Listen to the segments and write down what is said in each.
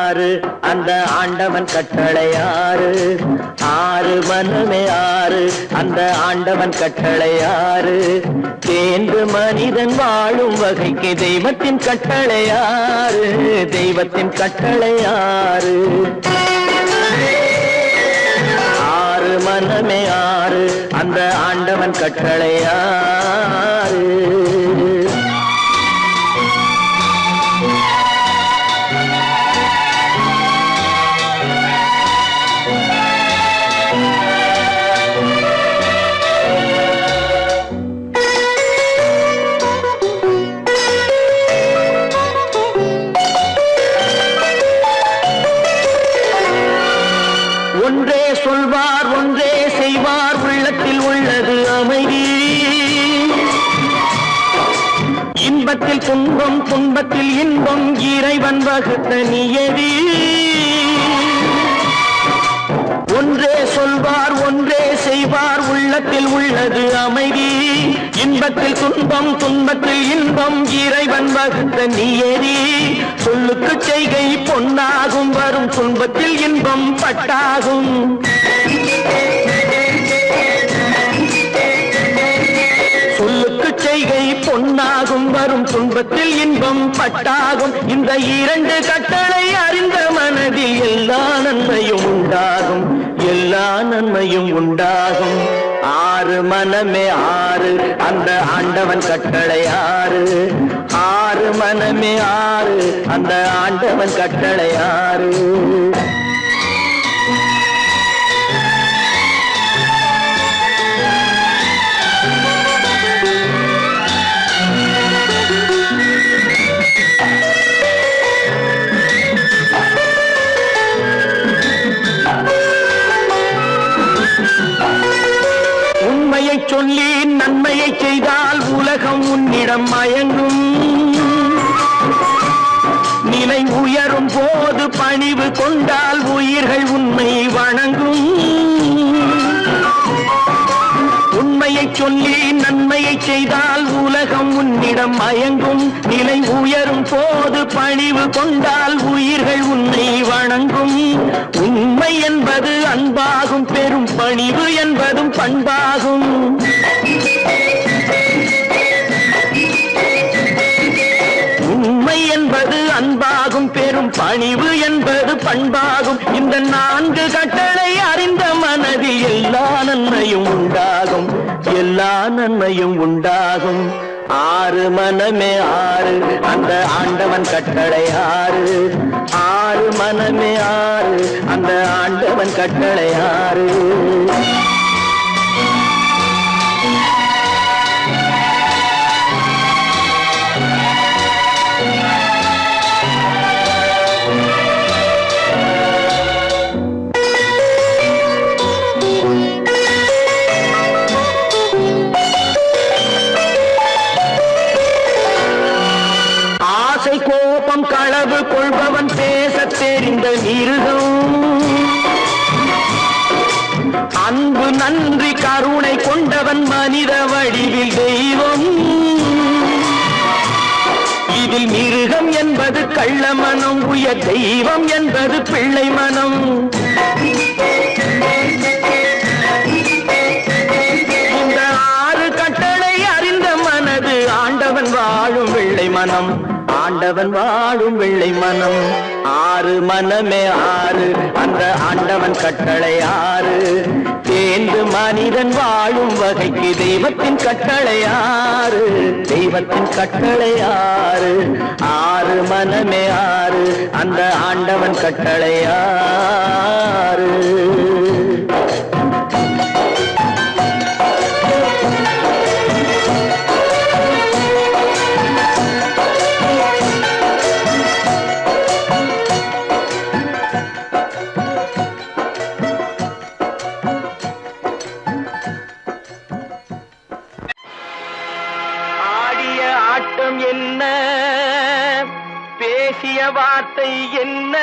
ஆறு அந்த ஆண்டவன் கட்டளை ஆறு ஆறு மனமே ஆறு அந்த ஆண்டவன் கட்டளை ஆறு தேர்ந்து மனிதன் வாழும் வகைக்கு தெய்வத்தின் கட்டளை ஆறு தெய்வத்தின் கட்டளை ஆறு ஆறு மனமே ஆறு அந்த ஆண்டவன் கட்டளை ஆறு ஒன்றே சொல்வார் ஒன்றே செய்வார் உள்ளத்தில் உள்ளது அமைதி இன்பத்தில் துன்பம் துன்பத்தில் இன்பம் இறைவன் வகுத்த நியதி ஒன்றே சொல்வார் ஒன்றே செய்வார் உள்ளத்தில் உள்ளது அமைதி இன்பத்தில் துன்பம் துன்பத்தில் இன்பம் இறைவன் வகுத்த நியதி சொல்லுக்கு செய்கை பொன்னாகும் வரும் துன்பத்தில் இன்பம் பட்டாகும் சொல்லுக்கு செய்கை பொன்னாகும் வரும் துன்பத்தில் இன்பம் பட்டாகும் இந்த இரண்டு கட்டளை அறிந்த மனதில் எல்லா நன்மையும் உண்டாகும் எல்லா நன்மையும் உண்டாகும் ஆறு மனமே ஆறு அந்த ஆண்டவன் கட்டளை ஆறு ஆறு மனமே ஆறு அந்த ஆண்டவன் கட்டளை ஆறு உண்மையை சொல்லி நன்மையை செய்தால் உலகம் உன்னிடம் மயங்கும் நிலை உயரும் போது பணிவு கொண்டால் உயிர்கள் உன்னை வணங்கும் உண்மையை சொல்லி நன்மையை செய்தால் உலகம் உன்னிடம் மயங்கும் நிலை உயரும் போது பணிவு கொண்டால் உயிர்கள் உன்னை வணங்கும் உண்மை என்பது அன்பாகும் பெரும் பணிவு என்பதும் பண்பாகும் உண்மை என்பது அன்பாகும் பெரும் பணிவு என்பது பண்பாகும் இந்த நான்கு கட்டளை அறிந்த மனதில் எல்லா நன்மையும் உண்டாகும் எல்லா நன்மையும் உண்டாகும் ஆறு மனமே ஆறு அந்த ஆண்டவன் கட்டளை ஆறு ஆறு மனமே ஆறு அந்த ஆண்டவன் கட்டளை ஆறு கோபம் களவு கொள்பவன் பேசத் தெரிந்த மிருகம் அன்பு நன்றி கருணை கொண்டவன் மனித வடிவில் தெய்வம் இதில் மிருகம் என்பது கள்ள மனம் உயர் தெய்வம் என்பது பிள்ளை மனம் இந்த ஆறு கட்டளை அறிந்த மனது ஆண்டவன் வாழும் வெள்ளை மனம் ஆண்டவன் வாழும் வெள்ளை மனம் ஆறு மனமே ஆறு அந்த ஆண்டவன் கட்டளை ஆறு தேர்ந்து மனிதன் வாழும் வகைக்கு தெய்வத்தின் கட்டளை ஆறு தெய்வத்தின் கட்டளை ஆறு ஆறு மனமே ஆறு அந்த ஆண்டவன் கட்டளை ஆறு ஆட்டம் என்ன பேசிய வார்த்தை என்ன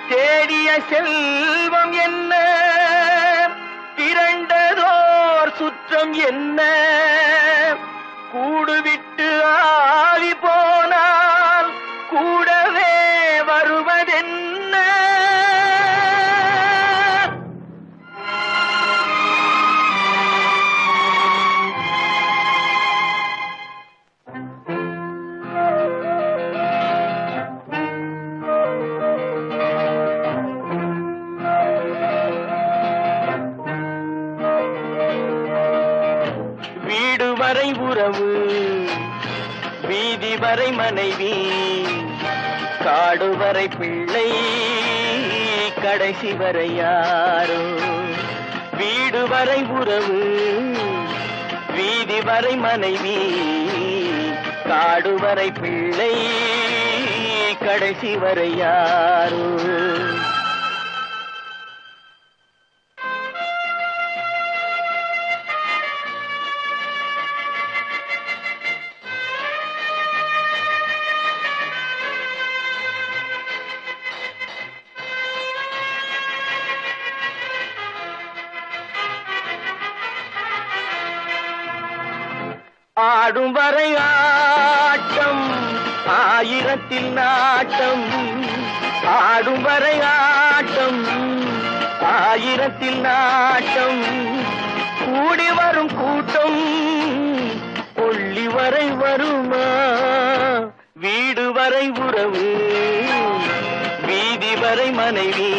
தேடிய செல்வம் என்ன திரண்டதோர் சுற்றம் என்ன கூடுவிட்டு ஆவி போனால் கூடவே வருவ வரை மனைவி காடு வரை பிள்ளை கடைசி வரை யாரோ வீடு வரை உறவு வீதி வரை மனைவி காடு வரை பிள்ளை கடைசி வரை யாரோ ஆடும் வரை ஆட்டம் ஆயிரத்தில் நாட்டம் ஆடும் வரை ஆட்டம் ஆயிரத்தில் நாட்டம் கூடி வரும் கூட்டம் கொள்ளி வரை வருமா வீடு வரை உறவு வீதி வரை மனைவி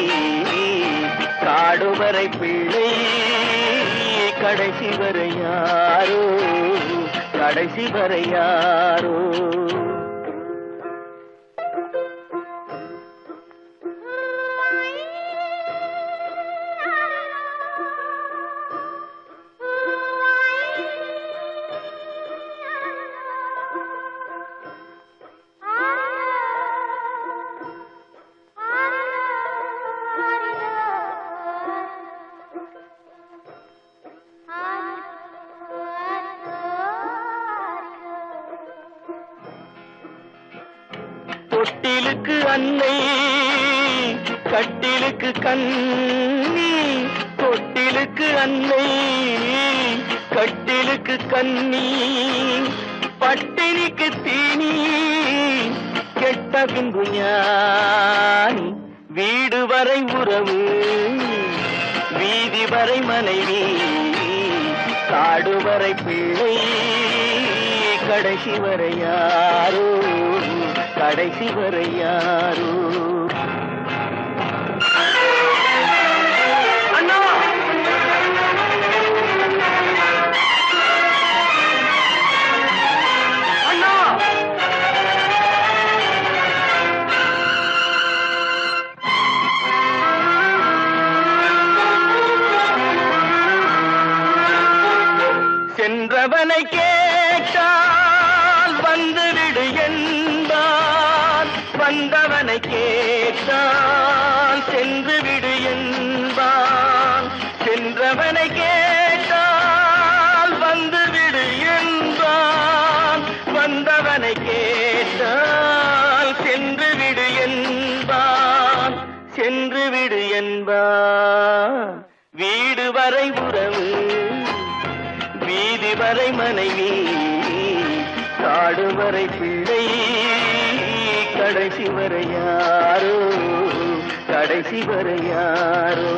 காடு வரை பிள்ளை கடைசி வரை யாரோ கடைசி வரை யாரோ தொட்டிலுக்கு அன்னை கட்டிலுக்கு கண்ணி தொட்டிலுக்கு அன்னை கட்டிலுக்கு கண்ணி பட்டினிக்கு தீனி கெட்ட பின்பு ஞானி வீடு வரை உறவு வீதி வரை மனைவி காடு வரை பிள்ளை கடைசி வரை யாரோ கடைசி வரை யாரோ அண்ணா அண்ணா சென்றவனை கேட்டால் வந்துவிடு என்பான் வந்தவனை கேட்டால் சென்று விடு என்பான் சென்றவனை கேட்டால் வந்துவிடு என்பான் வந்தவனை கேட்டால் சென்று விடு என்பான் சென்று விடு என்பான் வீடு வரை உறவு வீதி வரை மனைவி காடு வரை பிள்ளை கடைசி வரை யாரோ கடைசி வரை யாரோ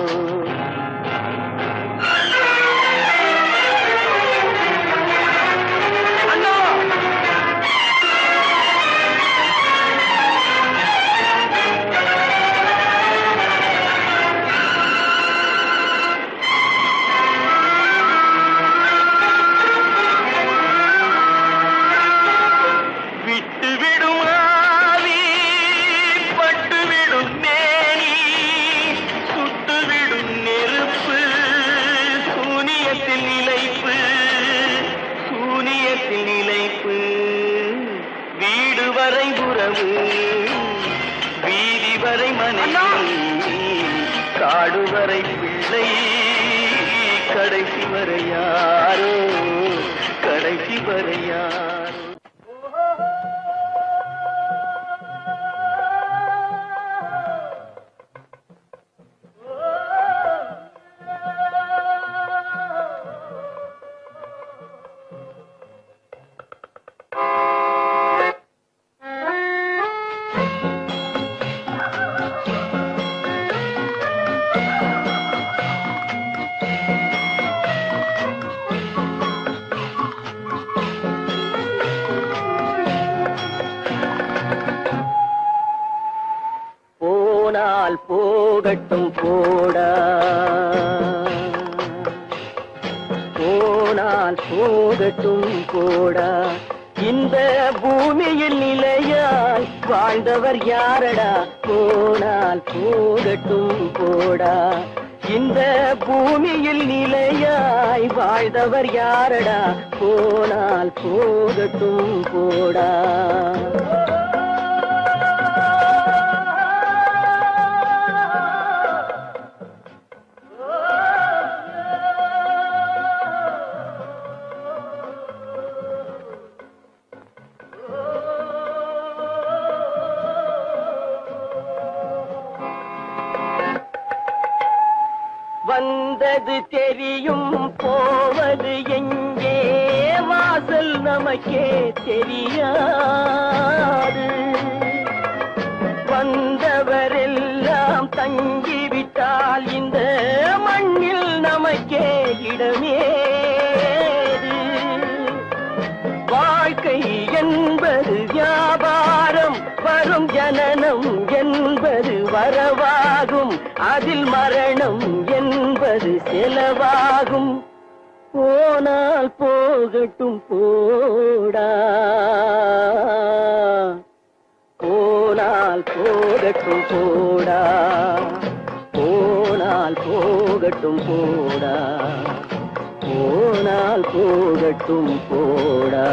வீடு வரை உறவு வீதி வரை மனைவி காடு வரை பிள்ளை கடைசி வரை யாரோ கடைசி வரை யாரோ போனால் போகட்டும் போடா போனால் போகட்டும் போடா இந்த பூமியில் நிலையாய் வாழ்ந்தவர் யாரடா? போனால் போகட்டும் போடா. இந்த பூமியில் நிலையாய் வாழ்ந்தவர் யாரடா? போனால் போகட்டும் போடா. வந்தது தெரியும், போவது எங்கே? வாசல் நமக்கே தெரியாது. வந்தவரெல்லாம் தங்கிவிட்டால் இந்த மண்ணில் நமக்கே இடமேது. வாழ்க்கை என்பது வியாபாரம், வரும் ஜனனம் என்பது வரவாகும், அதில் மரணம் என்பது செலவாகும். போனால் போகட்டும் போடா, போனால் போகட்டும் போடா, போனால் போகட்டும் போடா, போனால் போகட்டும் போடா.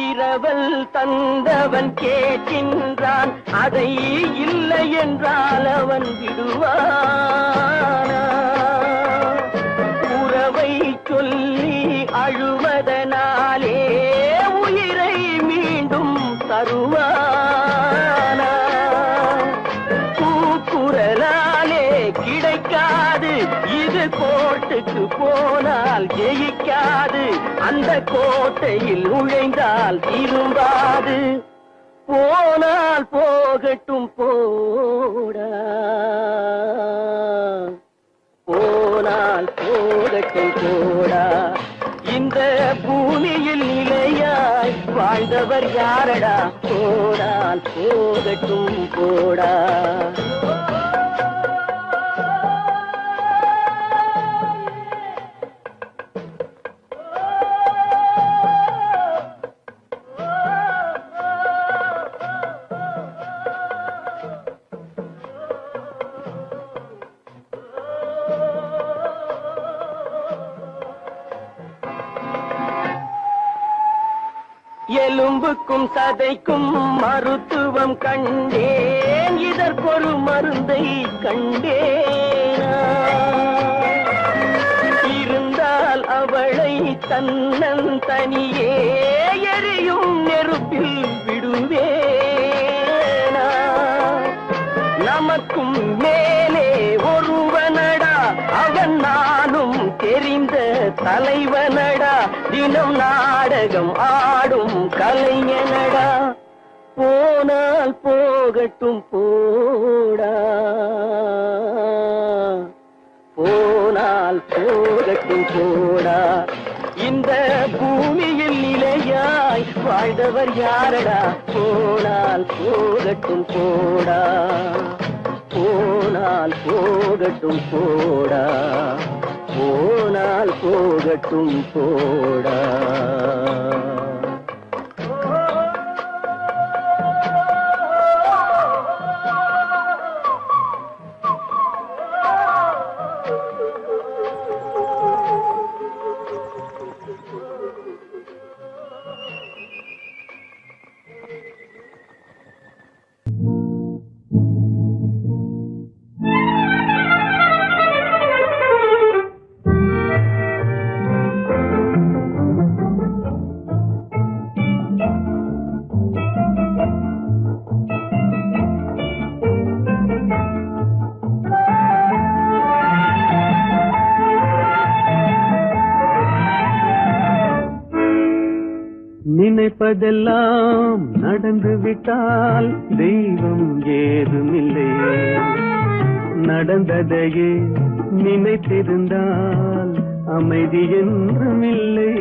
இரவல் தந்தவன் கேட்கின்றான், அதை இல்லை என்றால் அவன் விடுவானா? உறவை சொல்லி அழுவதனாலே உயிரை மீண்டும் தருவானா? கூக்குரலாலே கிடைக்காது, இது கோர்ட்டுக்கு போனால் ஜெயிக்காது, அந்த கோட்டையில் நுழைந்தால் திரும்பாது. போனால் போகட்டும் போடா, போனால் போகட்டும் போடா. இந்த பூமியில் நிலையாய் வாழ்ந்தவர் யாரடா? போனால் போகட்டும் போடா. எலும்புக்கும் சதைக்கும் மருத்துவம் கண்டேன், இதற்கொரு மருந்தை கண்டேனா? இருந்தால் அவளை தன்னன் தனியே எரியும் நெருப்பில் விடுவேனா? நமக்கும் மேலே ஒருவனடா, அவன் நானும் தெரிந்த தலைவனடா, தினம் நாடகம் ஆடும் கலைஞனடா. போனால் போகட்டும் போடா, போனால் போகட்டும் போடா. இந்த பூமியில் நிலையாய் வாழ்ந்தவர் யாரடா? போனால் போகட்டும் போடா, போனால் போகட்டும் போடா, போனால் போகட்டும் போடா. நினைப்பதெல்லாம் நடந்து விட்டால் தெய்வம் ஏதுமில்லை, நடந்ததையே நினைத்திருந்தால் அமைதி என்றும் இல்லை.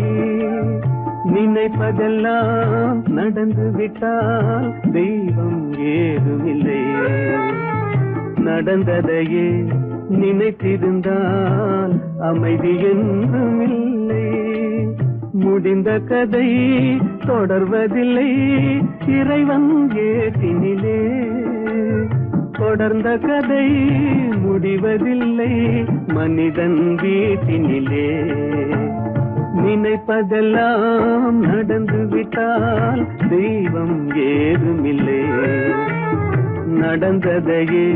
நினைப்பதெல்லாம் நடந்து விட்டால் தெய்வம் ஏதுமில்லை. நடந்ததையே நினைத்திருந்தால் அமைதி என்றும் இல்லை. முடிந்த கதை தொடர்வதில்லை இறைவன் ஏற்றினிலே. தொடர்ந்த கதை முடிவதில்லை மனிதன் வீட்டினிலே. நினைப்பதெல்லாம் நடந்து விட்டால் தெய்வம் ஏதுமில்லை. நடந்ததையே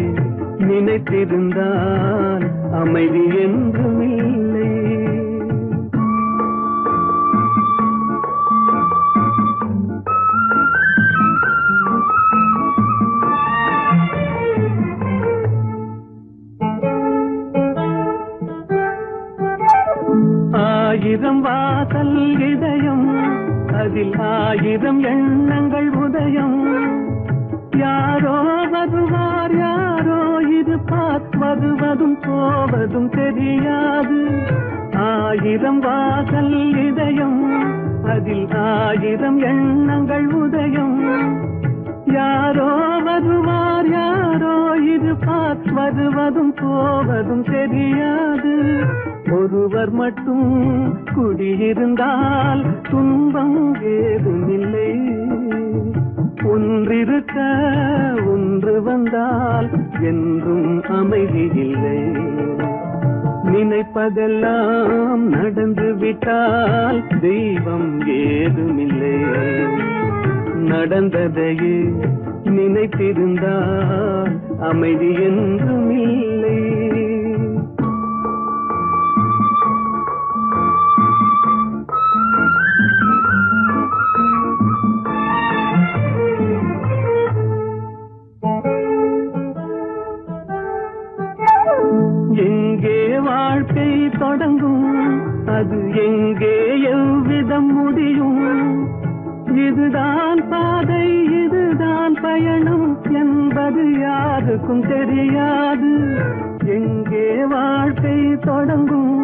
நினைத்திருந்தால் அமைதி என்றும் இல்லை. ஆயிரம் வாசல் இதயம் அதில் ஆயிரம் எண்ணங்கள் உதயம். யாரோ வருவார் யாரோ இருப்பார் வருவதும் போவதும் தெரியாது. ஆயிரம் வாசல் இதயம் அதில் ஆயிரம் எண்ணங்கள் உதயம். யாரோ வருவார் யாரோ இருப்பார் வருவதும் போவதும் தெரியாது. ஒருவர் மட்டும் குடியிருந்தால் துன்பம் ஏதுமில்லை. ஒன்றிருக்க ஒன்று வந்தால் என்றும் அமைதி இல்லை. நினைப்பதெல்லாம் நடந்து விட்டால் தெய்வம் ஏதுமில்லை. நடந்ததையே நினைத்திருந்தால் அமைதி என்றும் இல்லை. எங்கே வாழ்க்கை தொடங்கும் அது எங்கே எவ்விதம் முடியும். இதுதான் பாதை இதுதான் பயணம் என்பது யாருக்கும் தெரியாது. எங்கே வாழ்க்கை தொடங்கும்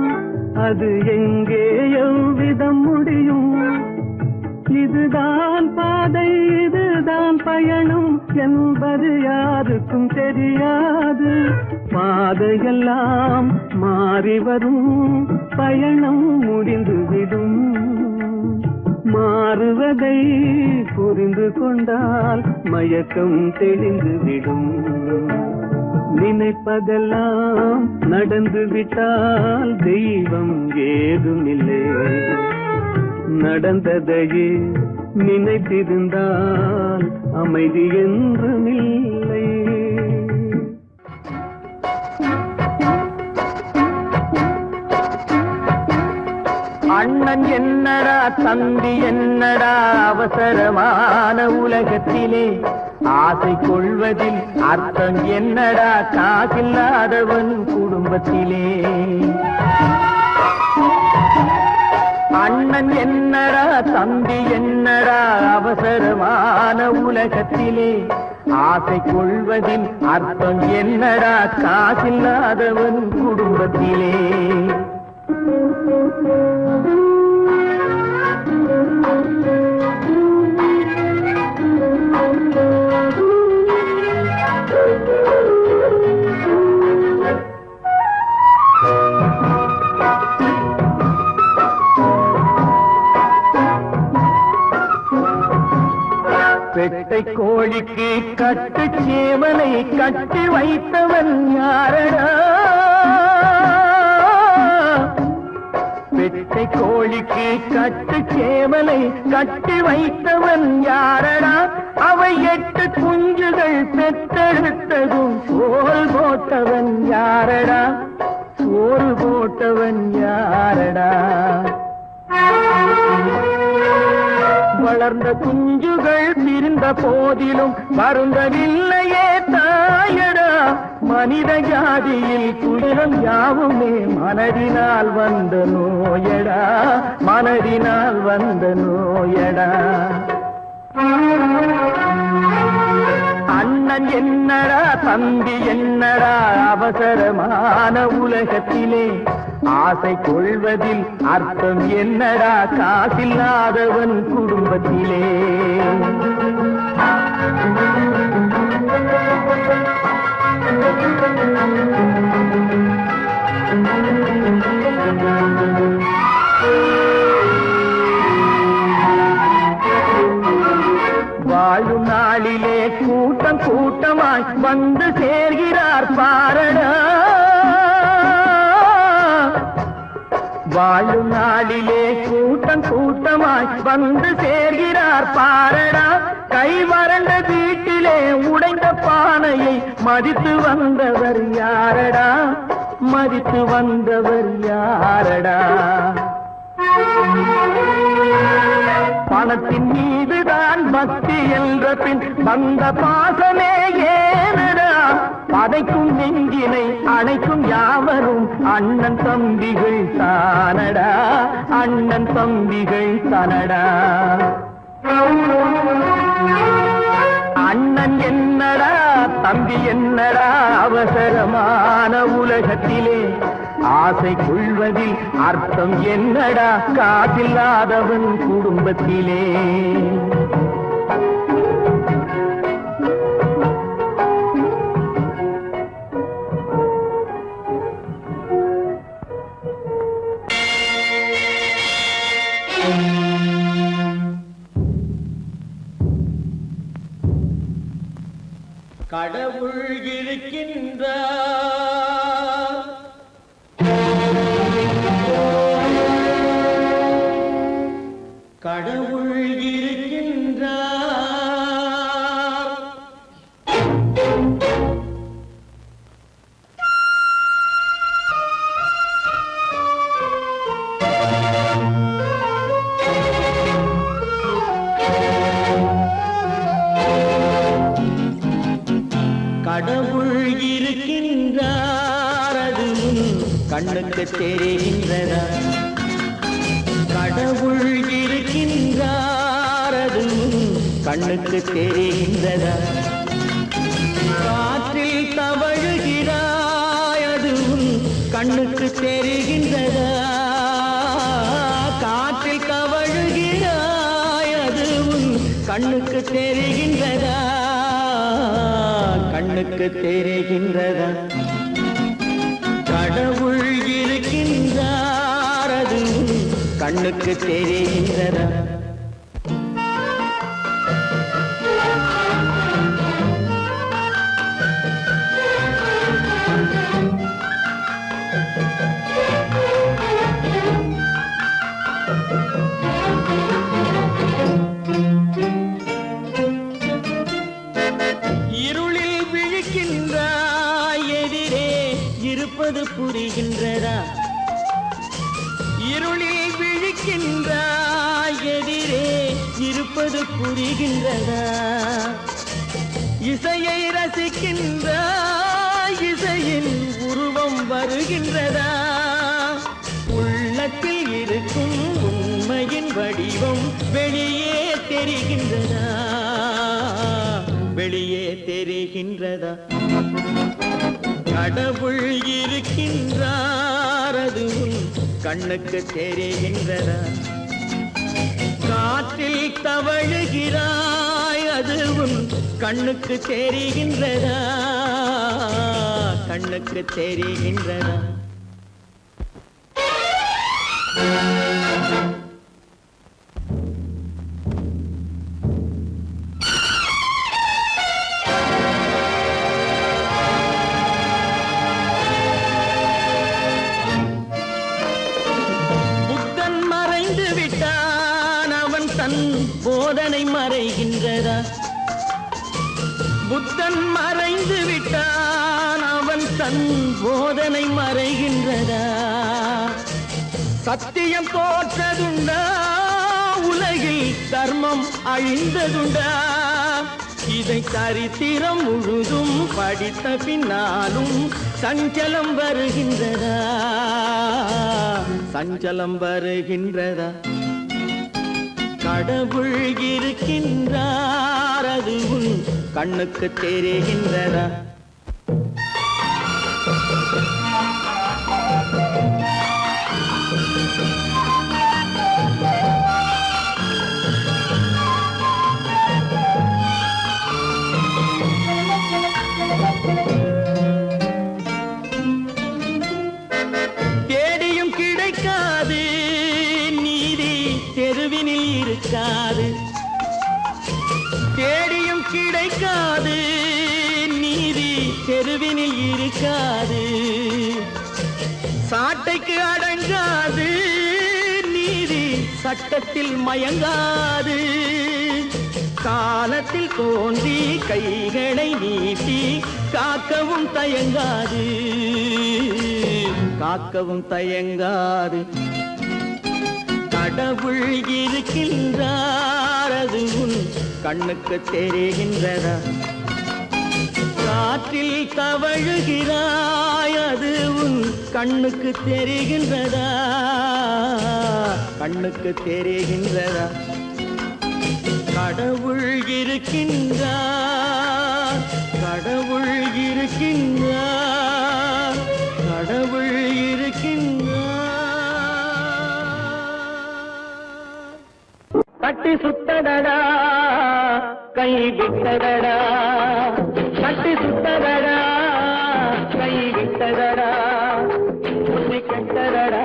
அது எங்கே எவ்விதம் முடியும். இதுதான் பாதை இதுதான் பயணம் என்பது யாருக்கும் தெரியாது. பாதையெல்லாம் மாறி வரும் பயணம் முடிந்துவிடும். மாறுவதை புரிந்து கொண்டால் மயக்கம் தெளிந்துவிடும். நினைப்பதெல்லாம் நடந்து விட்டால் தெய்வம் ஏதுமில்லை. நடந்ததையே நினைத்திருந்தால் அமைதி என்றும் இல்லை. அண்ணன் என்னடா தம்பி என்னடா அவசரமான உலகத்திலே ஆசை கொள்வதில் அர்த்தம் என்னடா காசில்லாதவன் குடும்பத்திலே. அண்ணன் என்னடா தம்பி என்னடா அவசரமான உலகத்திலே ஆசை கொள்வதில் அர்த்தம் என்னடா காசில்லாதவன் குடும்பத்திலே. பெட்டை கோழிக்கு கட்டு சேவலை கட்டி வைத்தவன் யாரடா. பெட்டை கோழிக்கு கட்டு சேவலை கட்டி வைத்தவன் யாரடா. அவை 8 குஞ்சுகள் பெற்றெடுத்ததும் சோல் போட்டவன் யாரடா. சோறு போட்டவன் யாரடா. வளர்ந்த குஞ்சுகள் பிரிந்த போதிலும் வருந்தவில்லையே தாயடா. மனித ஜாதியில் துயரம் யாவுமே மனதினால் வந்த நோயடா. மனதினால் வந்த நோயடா. அண்ணன் என்னடா தம்பி என்னடா அவசரமான உலகத்திலே ஆசை கொள்வதில் அர்த்தம் என்னடா காசில்லாதவன் குடும்பத்திலே. வாழும் நாளிலே கூட்டம் கூட்டமாய் வந்து சேர்கிறார் பாரடா. வாழும் நாளிலே கூட்டம் கூட்டமாய் வந்து சேர்கிறார் பாரடா. கை வறண்ட வீட்டிலே உடைந்த பானையை மதித்து வந்தவர் யாரடா, மதித்து வந்தவர் யாரடா. பணத்தின் மீதுதான் பக்தி என்ற பின் வந்த பாசமே ஏனடா. பதைக்கும் நெஞ்சினை அணைக்கும் யாவரும் அண்ணன் தம்பிகள் தானடா, அண்ணன் தம்பிகள் தானடா. அண்ணன் என்னடா தம்பி என்னடா அவசரமான உலகத்திலே. ஆசை கொள்வதில் அர்த்தம் என்னடா காசில்லாதவன் குடும்பத்திலே. கடவுள் இருக்கின்றார், கடவுள் இருக்கின்றார். கடவுள் இருக்கின்றார், அது கண்ணுக்கு தெரிகின்றதா. கடவுள் இருக்கின்றார், அது கண்ணுக்கு தெரிகின்றதா. காற்றில் தவழுகிறாய், அது கண்ணுக்கு தெரிகின்றதா. காற்றில் தவழுகிறாய், அது கண்ணுக்கு தெரிகின்றதா, கண்ணுக்கு தெரிகின்றதா. கடவுள் இருக்கின்றார், அது கண்ணுக்கு தெரிகின்றதா. இருளில் விழிக்கின்றாய், எதிரே இருப்பது புரிகின்றதா. இருளில் விழிக்கின்றாய், எதிரே இருப்பது புரிகின்றதா. இசையை ரசிக்கின்றாய், இசையின் உருவம் வருகின்றதா. உள்ளத்தில் இருக்கும் உண்மையின் வடிவம் வெளியே தெரிகின்றதா, வெளியே தெரிகின்றதா. கடவுள் இருக்கின்றார், அது கண்ணுக்கு தெரிகின்றதா. காற்றில் தவழுகிறாய், அது கண்ணுக்கு தெரிகின்றதா, கண்ணுக்கு தெரிகின்றதா. புத்தன் மறைந்து விட்டான், அவன் தன் போதனை மறைகின்றதா. புத்தன் மறைந்து விட்டான், அவன் தன் போதனை மறைகின்றதா. சத்தியம் தோற்றதுண்டா, உலகில் தர்மம் அழிந்ததுண்டா. இதை சரித்திரம் முழுதும் படித்த பின்னாலும் சஞ்சலம் வருகின்றதா, சஞ்சலம் வருகின்றதா. கடவுள் இருக்கின்றார், அது கண்ணுக்கு தெரிகின்றதா. சொல்வினில் இருக்காது, சாட்டைக்கு அடங்காது, நீதி சட்டத்தில் மயங்காது. காலத்தில் தோன்றி கைகளை நீட்டி காக்கவும் தயங்காது, காக்கவும் தயங்காது. கடவுள் இருக்கின்றார், அது உன் கண்ணுக்கு தெரிகின்றதா? காற்றில் தவழுகிறாய், அது உன் கண்ணுக்கு தெரிகின்றதா? கண்ணுக்கு தெரிகின்றதா? கடவுள் இருக்கின்றார், கடவுள் இருக்கின்றார், கடவுள் இருக்கின்றார். கட்டி சுத்தடடா கை விட்டதடா, கட்டி சுத்தடடா கை விட்டதடா, புத்தி கெட்டதடா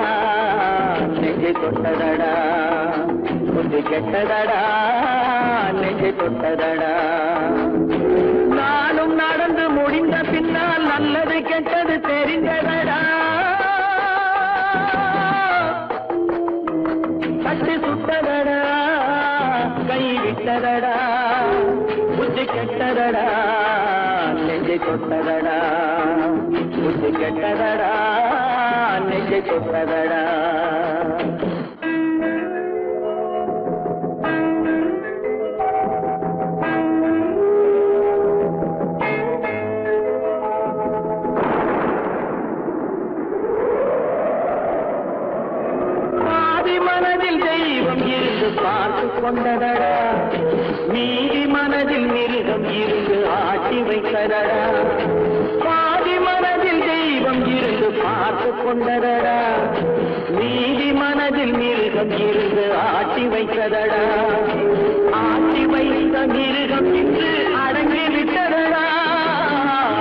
நெஞ்சை தொட்டதடா, புத்தி கெட்டதடா நெஞ்சை தொட்டதடா. நானும் நடந்து முடிந்த பின்னால் நல்லது கெட்டது தெரிந்ததடா. கட்டி சுட்டதடா கை விட்டதடா, புத்தி கெட்டதடா நெஞ்சை தொட்டதடா, புத்தி கெட்டதடா நெஞ்சை தொட்டதடா. பார்த்து கொண்டதடா, நீதி மனதில் மிருகம் இருந்து ஆட்டி வைத்ததடா. பாதி மனதில் தெய்வம் இருந்து பார்த்து கொண்டதடா, நீதி மனதில் மிருகம் இருந்து ஆட்டி வைத்ததடா. ஆட்டி வைத்த மிருகம் இன்று அடங்கி விட்டதடா,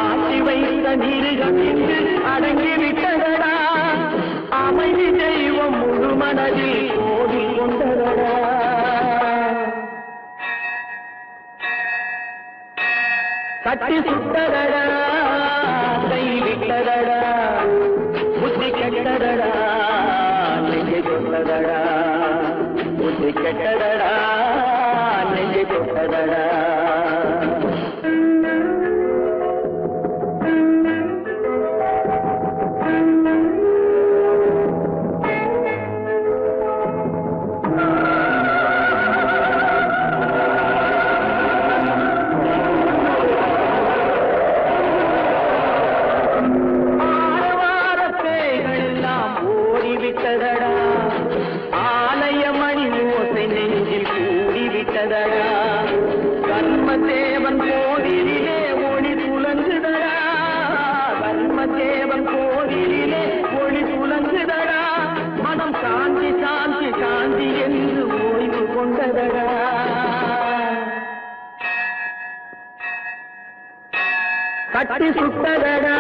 ஆட்டி வைத்த மிருகம் இன்று அடங்கி விட்டதடா. அமைதி தெய்வம் முழு மனதில் கோடி கொண்டதடா. கட்டி சுட்டதடா கை விட்டதடா, புத்தி கெட்டதடா நெஞ்சை தொட்டதடா, புத்தி கெட்டதடா நெஞ்சை தொட்டதடா. ஆலயமணி ஓசை நெஞ்சில் கூடிவிட்டதடா, கர்மதேவன் கோவிலிலே ஒளி புலங்குதடா, கர்மதேவன் கோவிலிலே ஒளி புலங்குதடா. மனம் சாந்தி சாந்தி சாந்தி என்று ஓய்வு கொண்டதடா. கட்டி சுட்டதடா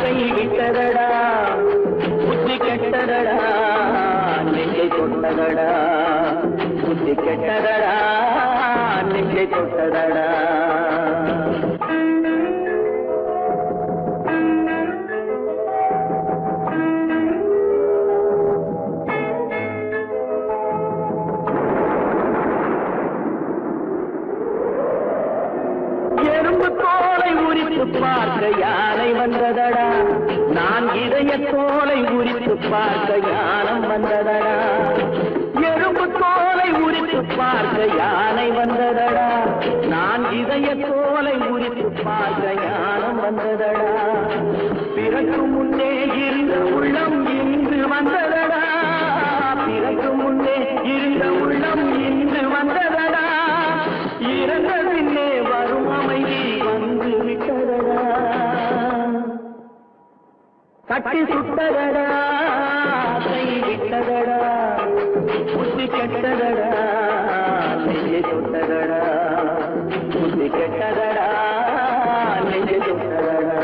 கை விட்டதடா, புத்தி கெட்டதடா நெஞ்சை தொட்டதடா, புத்தி கெட்டதடா நெஞ்சை தொட்டதடா. எறும்பு தோலை உரித்து பார்க்க யானை வந்ததடா, நான் இதய தோலை உரித்து பார்க்க யானம் வந்ததடா. எறும்பு தோலை உரித்து பார்க்க யானை வந்ததடா, நான் இதய தோலை உரித்து பார்க்க யானம் வந்ததடா. பிறகு முன்னே இருந்த உள்ளம் இன்று வந்ததடா, பிறகு முன்னே இருந்த உள்ளம் இன்று வந்ததடா. இறந்த பின்னே வரும் அமைதி வந்து விட்டதடா. கட்டி சுட்டதடா கை விட்டதடா, புத்தி கெட்டதடா நெஞ்சை தொட்டதடா, புத்தி கெட்டதடா நெஞ்சை தொட்டதடா.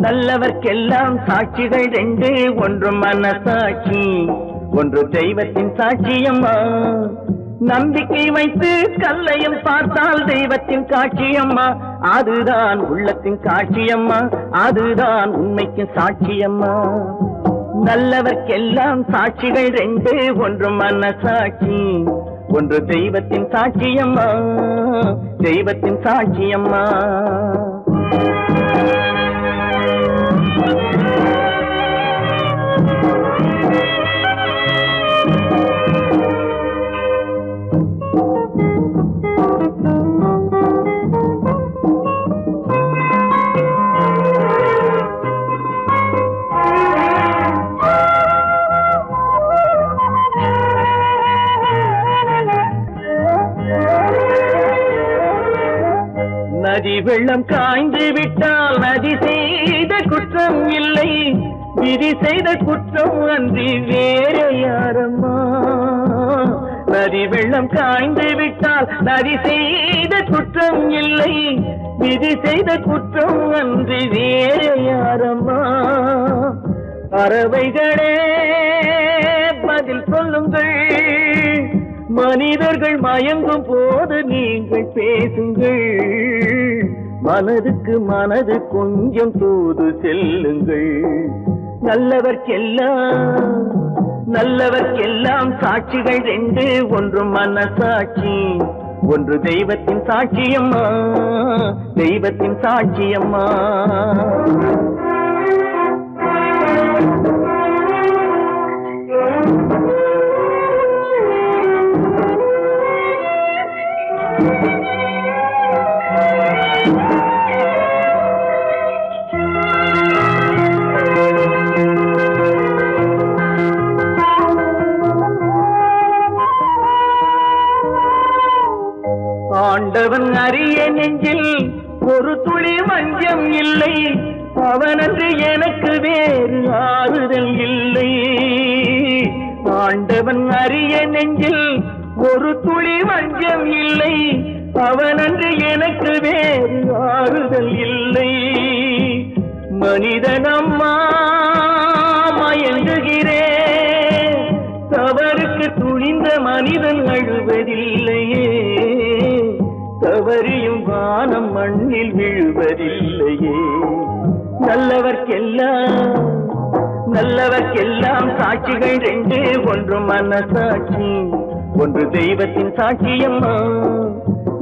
நல்லவர்க்கெல்லாம் சாட்சிகள் ரெண்டு, ஒன்று மனசாட்சி, ஒன்று தெய்வத்தின் சாட்சியம்மா. நம்பிக்கை வைத்து கல்லையும் பார்த்தால் தெய்வத்தின் காட்சியம்மா. அதுதான் உள்ளத்தின் காட்சியம்மா, அதுதான் உண்மைக்கு சாட்சியம்மா. நல்லவர்க்கெல்லாம் சாட்சிகள் ரெண்டு, ஒன்று மனசாட்சி, ஒன்று தெய்வத்தின் சாட்சியம்மா, தெய்வத்தின் சாட்சியம்மா. நதி வெள்ளம் காய்ந்து விட்டால் நதி செய்த குற்றம் இல்லை, விதி செய்த குற்றம் அன்றி வேற யாரம்மா. நதி வெள்ளம் காய்ந்து விட்டால் நதி செய்த குற்றம் இல்லை, விதி செய்த குற்றம் அன்றி வேற யாரம்மா. பறவைகளே பதில் சொல்லுங்கள், மனிதர்கள் மயங்கும் போது நீங்கள் பேசுங்கள். மனதுக்கு மனது கொஞ்சம் தூது செல்லுங்கள். நல்லவர்க்கெல்லாம் சாட்சிகள் ரெண்டு, ஒன்று மனசாட்சி, ஒன்று தெய்வத்தின் சாட்சியம்மா, தெய்வத்தின் சாட்சியம்மா. ஆண்டவன் அறிய நெஞ்சில் ஒரு துளி வஞ்சம் இல்லை, அவனன்று எனக்கு வேறு ஆறுதல் இல்லை. ஆண்டவன் அறிய நெஞ்சில் ஒரு துளி வஞ்சம் இல்லை, அவனன்று எனக்கு வேறு ஆறுதல் இல்லை. மனிதனம்மா மயங்குகிறேன், தவறுக்கு துணிந்த மனிதன் அழுவதில்லையே, தவறியும் வானம் மண்ணில் விழுவதில்லையே. நல்லவர்க்கெல்லாம் சாட்சிகள் ரெண்டு, ஒன்று மனசாட்சி, ஒன்று தெய்வத்தின் சாட்சியம்மா.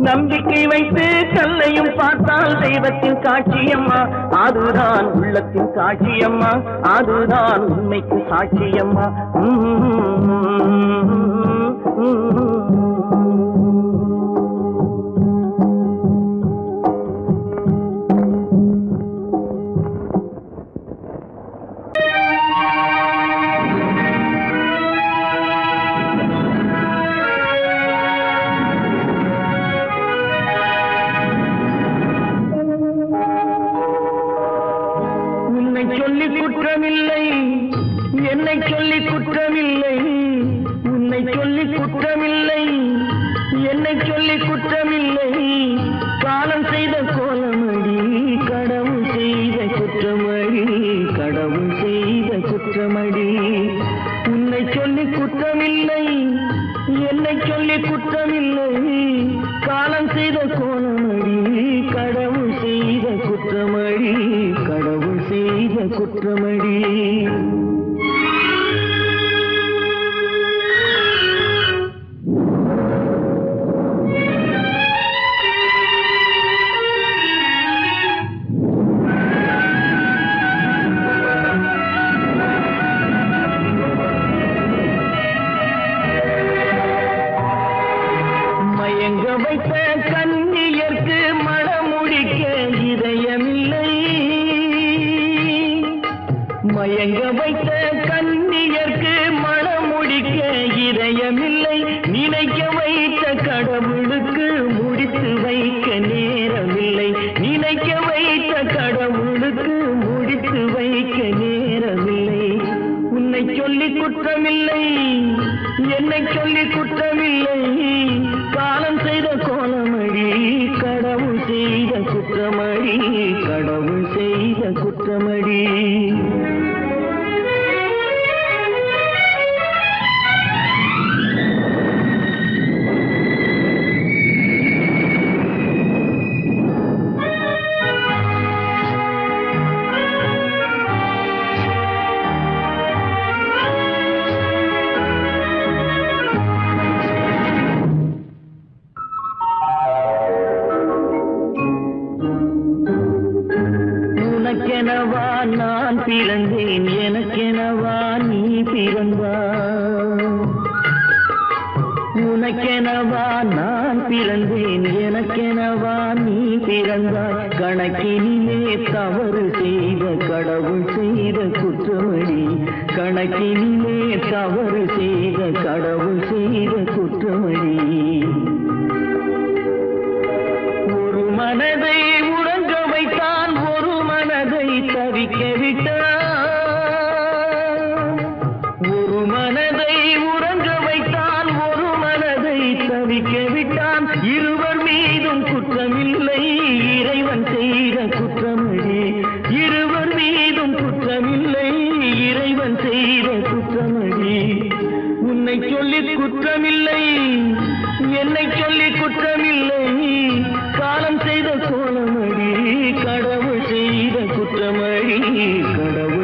நம்பிக்கை வைத்து கல்லையும் பார்த்தால் தெய்வத்தின் காட்சியம்மா. அதுதான் உள்ளத்தின் காட்சியம்மா, அதுதான் உண்மைக்கு சாட்சியம்மா. சொல்லி குற்றமில்லை, என்னை சொல்லி குற்றமில்லை, உன்னை சொல்லி குற்றமில்லை, என்னை சொல்லி குற்றமில்லை. காலம் செய்த கோலமடி, கடவுள் செய்த குற்றமடி, கடவுள் செய்த குற்றமடி. உன்னை சொல்லி குற்றமில்லை, என்னை சொல்லி குற்றமில்லை. காலம் செய்த கோலமடி, கடவுள் செய்த குற்றமடி, கடவுள் செய்த குற்றமடி. வைத்த கன்னியர்க்கு மணமுடிக்க இதயமில்லை. மயங்க வைத்த கன்னியர்க்கு மணமுடிக்க இதயமில்லை. நினைக்க வைத்த கடவுளுக்கு முடித்து வைக்க நேரமில்லை. நினைக்க வைத்த கடவுளுக்கு முடித்து வைக்க நேரமில்லை. உன்னை சொல்லி குற்றமில்லை, என்னை சொல்லி குற்றமில்லை. காலம் செய்த கோலமடி, கடவுள் செய்த குற்றமடி, கடவுள் செய்த குற்றமடி. உனக்கெனவா நான் பிறந்தேன், எனக்கெனவா நீ பிறந்தாய். உனக்கெனவா நான் பிறந்தேன், எனக்கெனவா நீ பிறந்தாய். கணக்கினிலே தவறு செய்த கடவுள் செய்த குற்றமடி, கணக்கினிலே தவறு செய்த கடவுள் செய்த குற்றமடி. ஒரு மனதை உறங்க வைத்தான், ஒரு மனதை தவிக்க விட்டான். ஒரு மனதை உறங்க வைத்தான், ஒரு மனதை தவிக்க விட்டான். இருவர் மீதும் குற்றமில்லை, இறைவன் செய்த குற்றமடி. இருவர் மீதும் குற்றமில்லை, இறைவன் செய்த குற்றமடி. உன்னை சொல்லி குற்றமில்லை, என்னை சொல்லி குற்றமில்லை. காலம் செய்த கோலமடி, கடவுள் செய்த குற்றமடி, கடவுள்